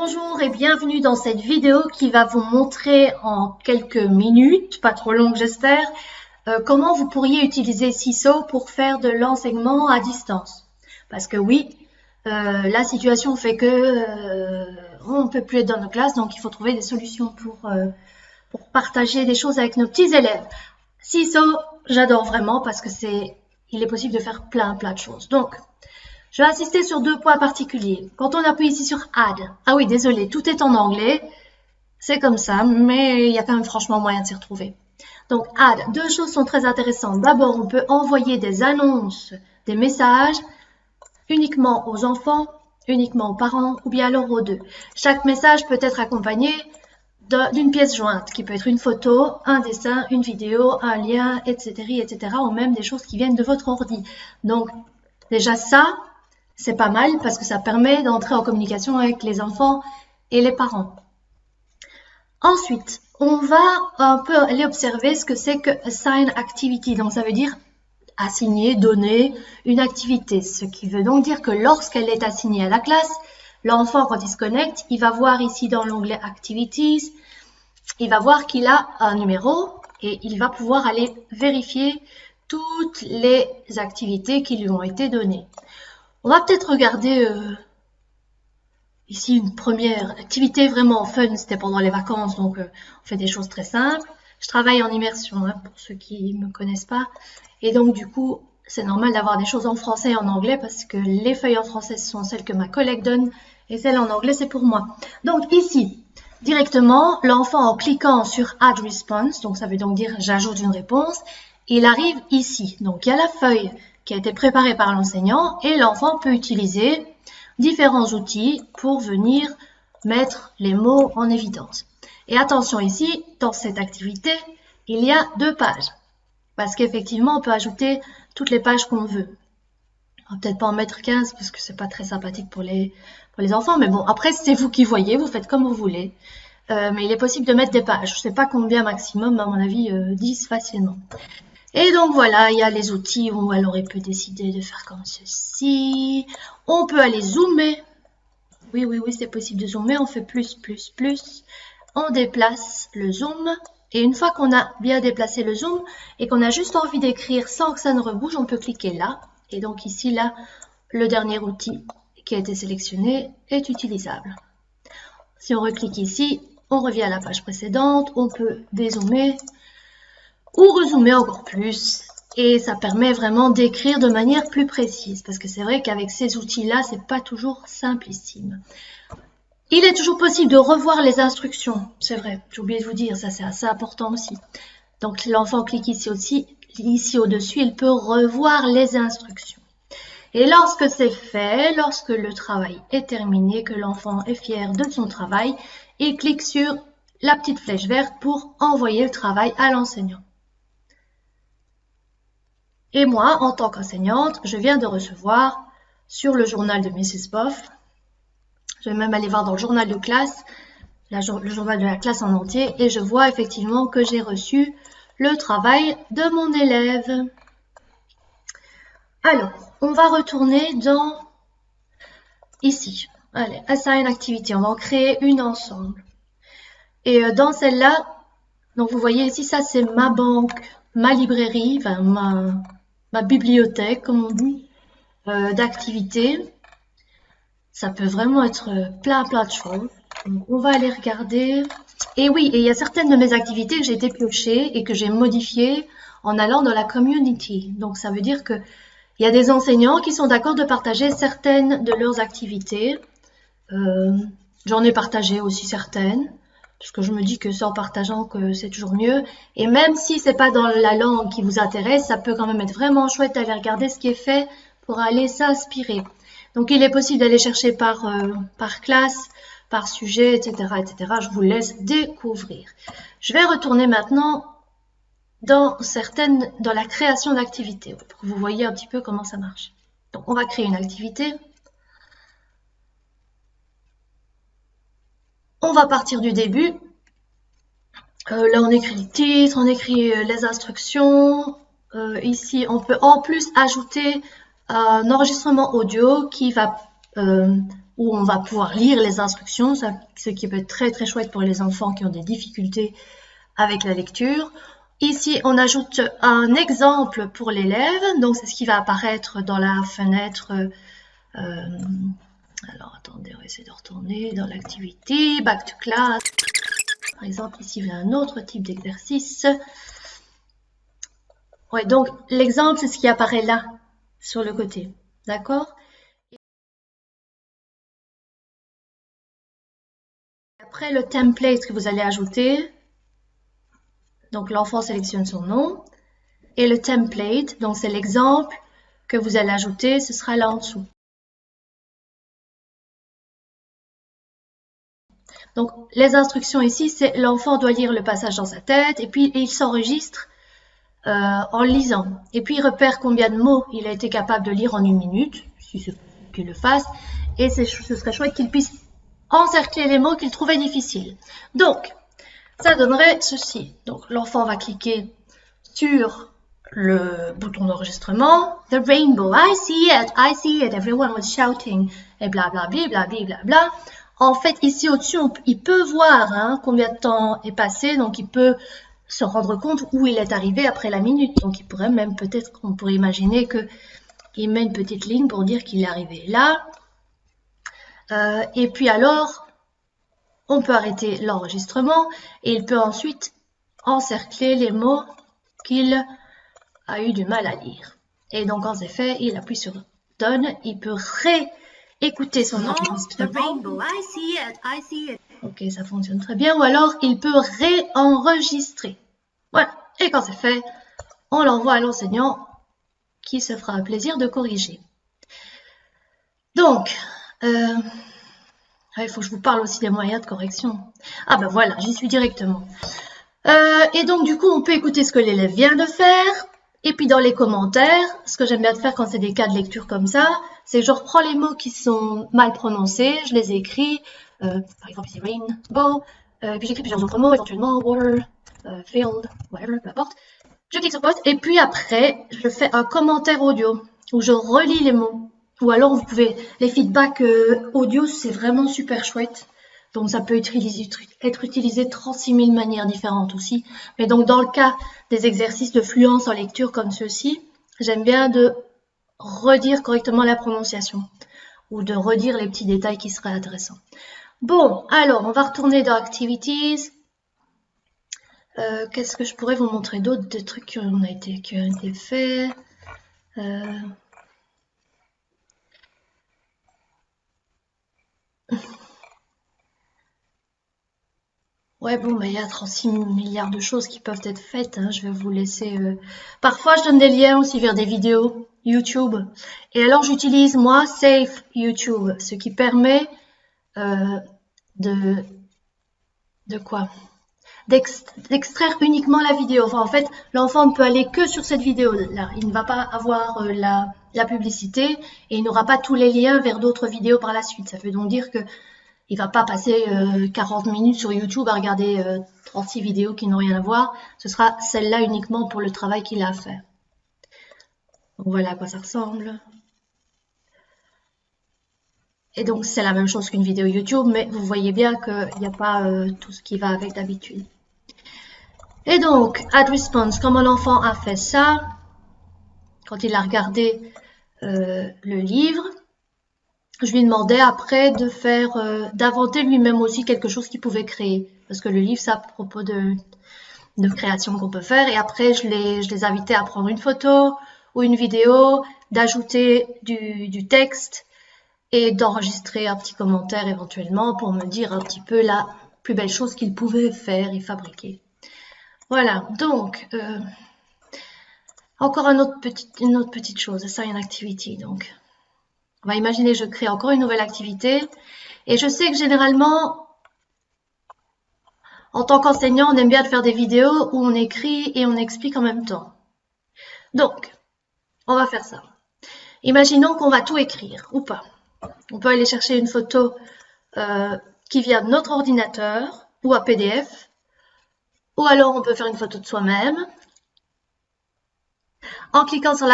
Bonjour et bienvenue dans cette vidéo qui va vous montrer en quelques minutes, pas trop longue j'espère, comment vous pourriez utiliser Seesaw pour faire de l'enseignement à distance. Parce que oui, la situation fait que on ne peut plus être dans nos classes, donc il faut trouver des solutions pour partager des choses avec nos petits élèves. Seesaw, j'adore vraiment parce que il est possible de faire plein de choses. Donc, je vais insister sur deux points particuliers. Quand on appuie ici sur Add, ah oui, désolé, tout est en anglais, c'est comme ça, mais il y a quand même franchement moyen de s'y retrouver. Donc Add, deux choses sont très intéressantes. D'abord, on peut envoyer des annonces, des messages uniquement aux enfants, uniquement aux parents, ou bien alors aux deux. Chaque message peut être accompagné d'une pièce jointe, qui peut être une photo, un dessin, une vidéo, un lien, etc., ou même des choses qui viennent de votre ordi. Donc, déjà ça, c'est pas mal parce que ça permet d'entrer en communication avec les enfants et les parents. Ensuite, on va un peu aller observer ce que c'est que Assign Activity. Donc, ça veut dire assigner, donner une activité. Ce qui veut donc dire que lorsqu'elle est assignée à la classe, l'enfant, quand il se connecte, il va voir ici dans l'onglet Activities, il va voir qu'il a un numéro et il va pouvoir aller vérifier toutes les activités qui lui ont été données. On va peut-être regarder ici une première activité vraiment fun, c'était pendant les vacances, donc on fait des choses très simples. Je travaille en immersion, hein, pour ceux qui ne me connaissent pas. Et donc du coup, c'est normal d'avoir des choses en français et en anglais parce que les feuilles en français sont celles que ma collègue donne et celles en anglais, c'est pour moi. Donc ici, directement, l'enfant en cliquant sur Add Response, donc ça veut donc dire j'ajoute une réponse, il arrive ici. Donc il y a la feuille qui a été préparée par l'enseignant et l'enfant peut utiliser différents outils pour venir mettre les mots en évidence. Et attention ici, dans cette activité, il y a 2 pages. Parce qu'effectivement, on peut ajouter toutes les pages qu'on veut. On va peut-être pas en mettre 15 parce que c'est pas très sympathique pour les enfants. Mais bon, après, c'est vous qui voyez, vous faites comme vous voulez. Mais il est possible de mettre des pages. Je sais pas combien maximum, à mon avis, 10 facilement. Et donc voilà, il y a les outils où elle aurait pu décider de faire comme ceci. On peut aller zoomer. Oui, c'est possible de zoomer. On fait plus. On déplace le zoom. Et une fois qu'on a bien déplacé le zoom et qu'on a juste envie d'écrire sans que ça ne rebouge, on peut cliquer là. Et donc ici, là, le dernier outil qui a été sélectionné est utilisable. Si on reclique ici, on revient à la page précédente. On peut dézoomer ou rezoomer encore plus. Et ça permet vraiment d'écrire de manière plus précise. Parce que c'est vrai qu'avec ces outils-là, c'est pas toujours simplissime. Il est toujours possible de revoir les instructions. C'est vrai, j'ai oublié de vous dire, ça c'est assez important aussi. Donc l'enfant clique ici aussi, ici au-dessus, il peut revoir les instructions. Et lorsque c'est fait, lorsque le travail est terminé, que l'enfant est fier de son travail, il clique sur la petite flèche verte pour envoyer le travail à l'enseignant. Et moi, en tant qu'enseignante, je viens de recevoir sur le journal de Mrs. Boff, je vais même aller voir dans le journal de classe, le journal de la classe en entier, et je vois effectivement que j'ai reçu le travail de mon élève. Alors, on va retourner dans ici. Allez, Assign Activity, on va en créer une ensemble. Et dans celle-là, donc vous voyez ici, ça c'est ma banque, ma librairie, enfin ma bibliothèque, comme on dit, d'activités. Ça peut vraiment être plein de choses. Donc, on va aller regarder. Et oui, et il y a certaines de mes activités que j'ai été piochées et que j'ai modifiées en allant dans la community. Donc, ça veut dire que il y a des enseignants qui sont d'accord de partager certaines de leurs activités. J'en ai partagé aussi certaines, parce que je me dis que c'est en partageant que c'est toujours mieux. Et même si c'est pas dans la langue qui vous intéresse, ça peut quand même être vraiment chouette d'aller regarder ce qui est fait pour aller s'inspirer. Donc, il est possible d'aller chercher par classe, par sujet, etc., etc. Je vous laisse découvrir. Je vais retourner maintenant dans la création d'activités, pour que vous voyez un petit peu comment ça marche. Donc, on va créer une activité. On va partir du début. Là, on écrit le titre, on écrit les instructions. Ici, on peut en plus ajouter un enregistrement audio qui va où on va pouvoir lire les instructions, ce qui peut être très très chouette pour les enfants qui ont des difficultés avec la lecture. Ici, on ajoute un exemple pour l'élève, donc c'est ce qui va apparaître dans la fenêtre. Alors attendez, on va essayer de retourner dans l'activité, back to class. Par exemple, ici, il y a un autre type d'exercice. Ouais, donc l'exemple, c'est ce qui apparaît là, sur le côté. D'accord? Après, le template que vous allez ajouter, donc l'enfant sélectionne son nom, et le template, donc c'est l'exemple que vous allez ajouter, ce sera là en dessous. Donc, les instructions ici, c'est l'enfant doit lire le passage dans sa tête, et puis il s'enregistre en lisant. Et puis, il repère combien de mots il a été capable de lire en 1 minute, si c'est qu'il le fasse, et ce serait chouette qu'il puisse encercler les mots qu'il trouvait difficiles. Donc, ça donnerait ceci. Donc, l'enfant va cliquer sur le bouton d'enregistrement. The rainbow, I see it, everyone was shouting, et blablabla, blablabla. En fait, ici au-dessus, il peut voir combien de temps est passé, donc il peut se rendre compte où il est arrivé après la minute. Donc il pourrait même peut-être, on pourrait imaginer qu'il met une petite ligne pour dire qu'il est arrivé là. Et puis alors, on peut arrêter l'enregistrement et il peut ensuite encercler les mots qu'il a eu du mal à lire. Et donc en effet, il appuie sur Done, il peut réécouter son enregistrement. I see it. Ok, ça fonctionne très bien. Ou alors, il peut réenregistrer. Voilà. Et quand c'est fait, on l'envoie à l'enseignant qui se fera un plaisir de corriger. Donc, il faut que je vous parle aussi des moyens de correction. Ah ben voilà, j'y suis directement. Et donc, du coup, on peut écouter ce que l'élève vient de faire. Et puis, dans les commentaires, ce que j'aime bien faire quand c'est des cas de lecture comme ça, c'est que je reprends les mots qui sont mal prononcés, je les écris. Par exemple, ici, rainbow. Puis, j'écris plusieurs autres mots, éventuellement, water, field, whatever, peu importe. Je clique sur post. Et puis, après, je fais un commentaire audio où je relis les mots. Ou alors, vous pouvez... Les feedbacks audio, c'est vraiment super chouette. Donc, ça peut être utilisé de 36 000 manières différentes aussi. Mais donc, dans le cas des exercices de fluence en lecture comme ceux-ci, j'aime bien de redire correctement la prononciation ou de redire les petits détails qui seraient intéressants. Bon, alors, on va retourner dans Activities. Qu'est-ce que je pourrais vous montrer d'autre, des trucs qui ont été faits Ouais, bon, il y a 36 milliards de choses qui peuvent être faites. Je vais vous laisser... Parfois, je donne des liens aussi vers des vidéos YouTube. Et alors, j'utilise, moi, Safe YouTube, ce qui permet de quoi? D'extraire uniquement la vidéo. Enfin, en fait, l'enfant ne peut aller que sur cette vidéo-là. Il ne va pas avoir la publicité et il n'aura pas tous les liens vers d'autres vidéos par la suite. Ça veut donc dire que il va pas passer 40 minutes sur YouTube à regarder 36 vidéos qui n'ont rien à voir. Ce sera celle-là uniquement pour le travail qu'il a à faire. Donc voilà à quoi ça ressemble. Et donc c'est la même chose qu'une vidéo YouTube, mais vous voyez bien qu'il n'y a pas tout ce qui va avec d'habitude. Et donc, Add Response, comment l'enfant a fait ça quand il a regardé le livre. Je lui demandais après de faire, d'inventer lui-même aussi quelque chose qu'il pouvait créer. Parce que le livre, c'est à propos de création qu'on peut faire. Et après, je les invitais à prendre une photo ou une vidéo, d'ajouter du texte et d'enregistrer un petit commentaire éventuellement pour me dire un petit peu la plus belle chose qu'ils pouvaient faire et fabriquer. Voilà, donc, encore une autre petite chose, Assign Activity. Donc, on va imaginer je crée encore une nouvelle activité. Et je sais que généralement, en tant qu'enseignant, on aime bien faire des vidéos où on écrit et on explique en même temps. Donc, on va faire ça. Imaginons qu'on va tout écrire, ou pas. On peut aller chercher une photo qui vient de notre ordinateur, ou un PDF. Ou alors, on peut faire une photo de soi-même. En cliquant sur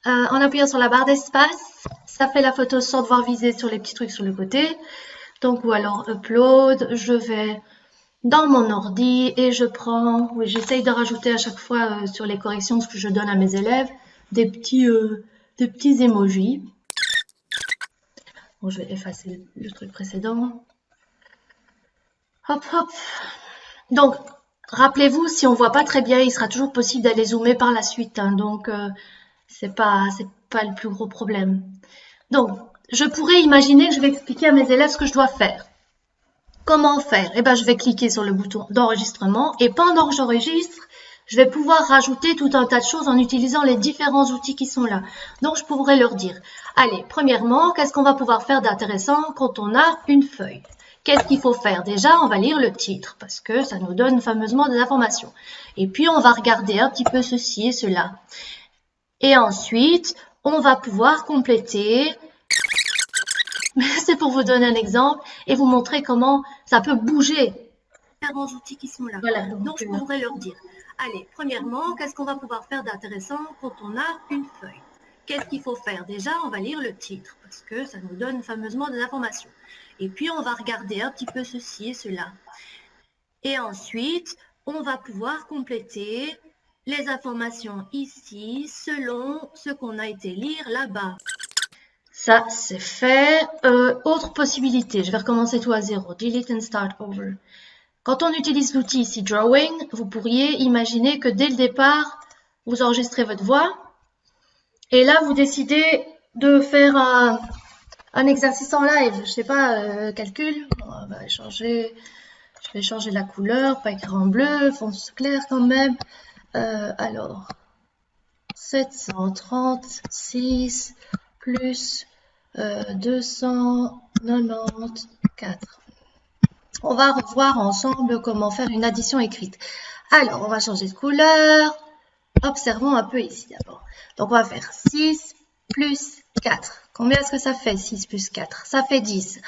En appuyant sur la barre d'espace, ça fait la photo sans devoir viser sur les petits trucs sur le côté. Donc, ou alors upload, je vais dans mon ordi et je prends, oui, j'essaye de rajouter à chaque fois sur les corrections ce que je donne à mes élèves, des petits emojis. Bon, je vais effacer le truc précédent. Hop, hop. Donc, rappelez-vous, si on voit pas très bien, il sera toujours possible d'aller zoomer par la suite, hein, donc c'est pas le plus gros problème. Donc, je pourrais imaginer que je vais expliquer à mes élèves ce que je dois faire. Comment faire? Eh ben, je vais cliquer sur le bouton d'enregistrement et pendant que j'enregistre, je vais pouvoir rajouter tout un tas de choses en utilisant les différents outils qui sont là. Donc, je pourrais leur dire, allez, premièrement, qu'est-ce qu'on va pouvoir faire d'intéressant quand on a une feuille? Qu'est-ce qu'il faut faire? Déjà, on va lire le titre parce que ça nous donne fameusement des informations. Et puis, on va regarder un petit peu ceci et cela. Et ensuite, on va pouvoir compléter. C'est pour vous donner un exemple et vous montrer comment ça peut bouger. Différents outils qui sont là. Voilà, donc je pourrais leur dire, allez, premièrement, qu'est-ce qu'on va pouvoir faire d'intéressant quand on a une feuille? Qu'est-ce qu'il faut faire? Déjà, on va lire le titre parce que ça nous donne fameusement des informations. Et puis, on va regarder un petit peu ceci et cela. Et ensuite, on va pouvoir compléter les informations ici selon ce qu'on a été lire là-bas. Ça, c'est fait. Autre possibilité, je vais recommencer tout à zéro. Delete and start over. Quand on utilise l'outil ici Drawing, vous pourriez imaginer que dès le départ, vous enregistrez votre voix. Et là, vous décidez de faire un exercice en live. Je sais pas, calcul. On va changer. Je vais changer la couleur, pas écrire en bleu, fond clair quand même. Alors, 736 plus 294. On va revoir ensemble comment faire une addition écrite. Alors, on va changer de couleur. Observons un peu ici d'abord. Donc, on va faire 6 plus 4. Combien est-ce que ça fait 6 plus 4? Ça fait 10.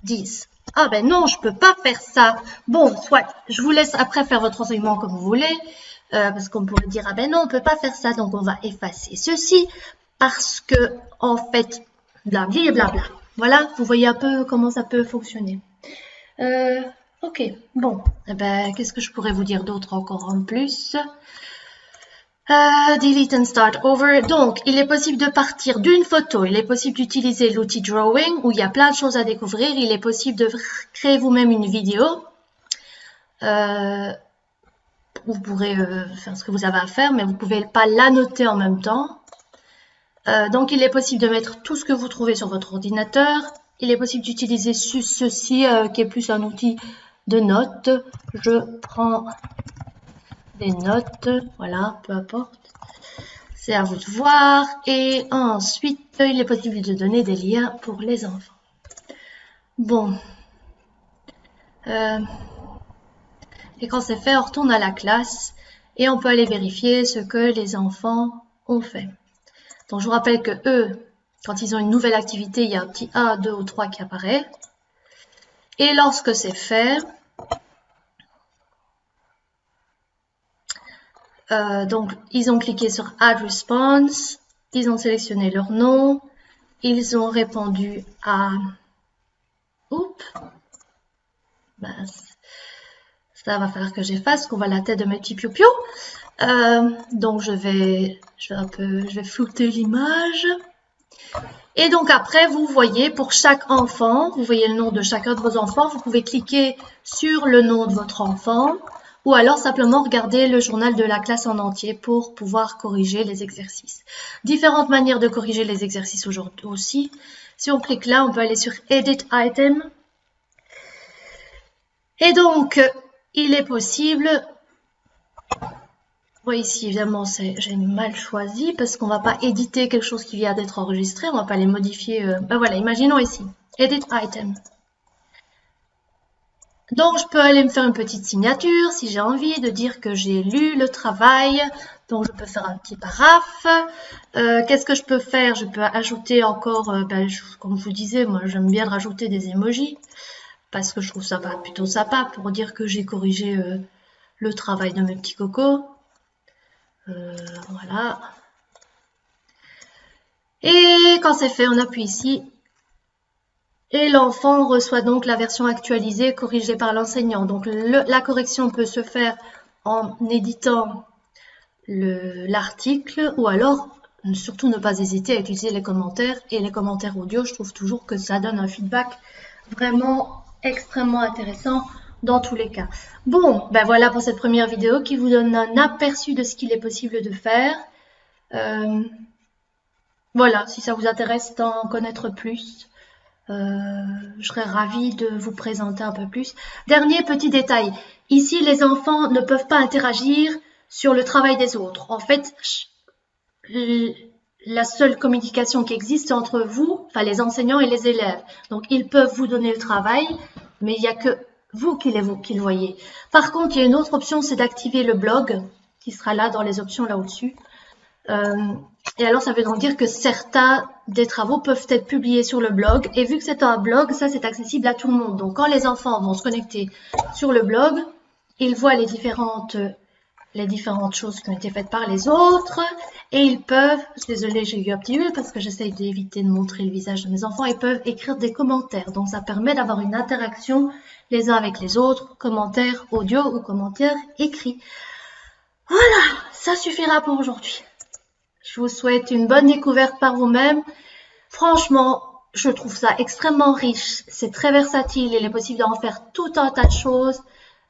10. Ah ben non, je peux pas faire ça. Bon, soit, je vous laisse après faire votre enseignement comme vous voulez. Parce qu'on pourrait dire, ah ben non, on peut pas faire ça. Donc, on va effacer ceci. Parce que, en fait, blabli et blabla. Voilà, vous voyez un peu comment ça peut fonctionner. Ok, bon, eh ben, qu'est-ce que je pourrais vous dire d'autre encore en plus? Delete and start over. Donc, il est possible de partir d'une photo. Il est possible d'utiliser l'outil Drawing où il y a plein de choses à découvrir. Il est possible de créer vous-même une vidéo. Vous pourrez faire ce que vous avez à faire, mais vous ne pouvez pas la noter en même temps. Donc, il est possible de mettre tout ce que vous trouvez sur votre ordinateur. Il est possible d'utiliser ceci, qui est plus un outil de notes. Je prends des notes, voilà, peu importe. C'est à vous de voir. Et ensuite, il est possible de donner des liens pour les enfants. Bon. Et quand c'est fait, on retourne à la classe et on peut aller vérifier ce que les enfants ont fait. Donc, je vous rappelle que eux, quand ils ont une nouvelle activité, il y a un petit 1, 2 ou 3 qui apparaît. Et lorsque c'est fait, donc ils ont cliqué sur Add Response, ils ont sélectionné leur nom, ils ont répondu à... Oups, mince. Ça va falloir que j'efface, qu'on voit la tête de mes petits piou-piou. Donc je vais flouter l'image. Et donc après, vous voyez pour chaque enfant, vous voyez le nom de chacun de vos enfants. Vous pouvez cliquer sur le nom de votre enfant ou alors simplement regarder le journal de la classe en entier pour pouvoir corriger les exercices. Différentes manières de corriger les exercices aujourd'hui aussi. Si on clique là, on peut aller sur Edit Item. Et donc, il est possible... Bon, ici, évidemment, j'ai mal choisi parce qu'on ne va pas éditer quelque chose qui vient d'être enregistré. On ne va pas les modifier. Ben voilà, imaginons ici. Edit Item. Donc, je peux aller me faire une petite signature si j'ai envie de dire que j'ai lu le travail. Donc, je peux faire un petit paraphe. Qu'est-ce que je peux faire? Je peux ajouter encore, comme je vous disais, moi, j'aime bien rajouter des emojis parce que je trouve ça plutôt sympa pour dire que j'ai corrigé le travail de mes petits cocos. Voilà. Et quand c'est fait, on appuie ici. Et l'enfant reçoit donc la version actualisée corrigée par l'enseignant. Donc la correction peut se faire en éditant l'article ou alors surtout ne pas hésiter à utiliser les commentaires. Et les commentaires audio, je trouve toujours que ça donne un feedback vraiment extrêmement intéressant dans tous les cas. Bon, ben voilà pour cette première vidéo qui vous donne un aperçu de ce qu'il est possible de faire. Voilà, si ça vous intéresse d'en connaître plus, je serais ravie de vous présenter un peu plus. Dernier petit détail, ici les enfants ne peuvent pas interagir sur le travail des autres. En fait, la seule communication qui existe c'est entre vous, enfin les enseignants et les élèves. Donc ils peuvent vous donner le travail, mais il n'y a que vous qui le voyez. Par contre, il y a une autre option, c'est d'activer le blog, qui sera là dans les options là au-dessus. Et alors, ça veut donc dire que certains des travaux peuvent être publiés sur le blog. Et vu que c'est un blog, ça, c'est accessible à tout le monde. Donc, quand les enfants vont se connecter sur le blog, ils voient les différentes choses qui ont été faites par les autres. Et ils peuvent, désolée, j'ai eu un petit huile parce que j'essaye d'éviter de montrer le visage de mes enfants, ils peuvent écrire des commentaires. Donc, ça permet d'avoir une interaction les uns avec les autres, commentaires audio ou commentaires écrits. Voilà, ça suffira pour aujourd'hui. Je vous souhaite une bonne découverte par vous-même. Franchement, je trouve ça extrêmement riche. C'est très versatile. Il est possible d'en faire tout un tas de choses.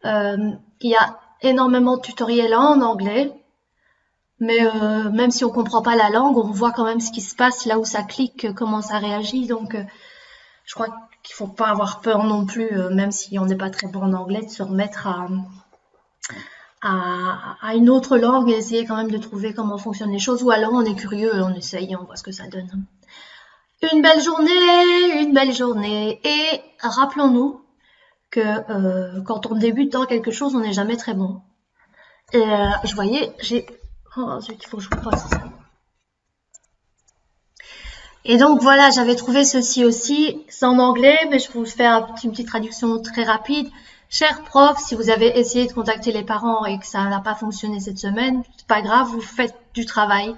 Il y a énormément de tutoriels en anglais. Mais même si on ne comprend pas la langue, on voit quand même ce qui se passe là où ça clique, comment ça réagit. Donc, je crois qu'il ne faut pas avoir peur non plus, même si on n'est pas très bon en anglais, de se remettre à une autre langue et essayer quand même de trouver comment fonctionnent les choses. Ou alors on est curieux et on essaye et on voit ce que ça donne. Une belle journée. Et rappelons-nous que quand on débute dans quelque chose, on n'est jamais très bon. Et je voyais, oh zut, il faut que je vous passe ça. Et donc voilà, j'avais trouvé ceci aussi. C'est en anglais, mais je vous fais une petite traduction très rapide. Cher prof, si vous avez essayé de contacter les parents et que ça n'a pas fonctionné cette semaine, c'est pas grave, vous faites du travail.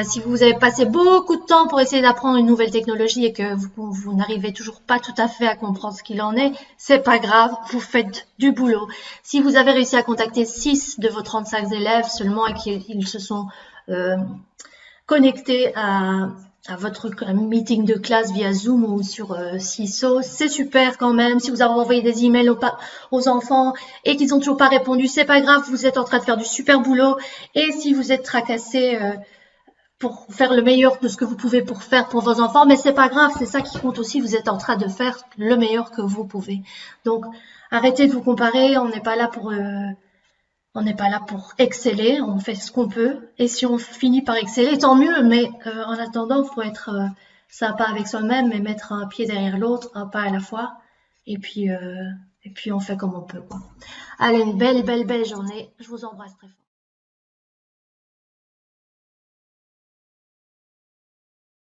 Si vous avez passé beaucoup de temps pour essayer d'apprendre une nouvelle technologie et que vous n'arrivez toujours pas tout à fait à comprendre ce qu'il en est, c'est pas grave, vous faites du boulot. Si vous avez réussi à contacter 6 de vos 35 élèves seulement et qu'ils se sont connectés à votre meeting de classe via Zoom ou sur CISO, c'est super quand même. Si vous avez envoyé des emails aux enfants et qu'ils n'ont toujours pas répondu, c'est pas grave, vous êtes en train de faire du super boulot. Et si vous êtes tracassé pour faire le meilleur de ce que vous pouvez pour faire pour vos enfants, mais c'est pas grave, c'est ça qui compte aussi, vous êtes en train de faire le meilleur que vous pouvez. Donc, arrêtez de vous comparer, on n'est pas là pour exceller, on fait ce qu'on peut, et si on finit par exceller, tant mieux, mais en attendant, il faut être sympa avec soi-même et mettre un pied derrière l'autre, un pas à la fois, et puis on fait comme on peut, quoi. Allez, une belle journée, je vous embrasse très fort.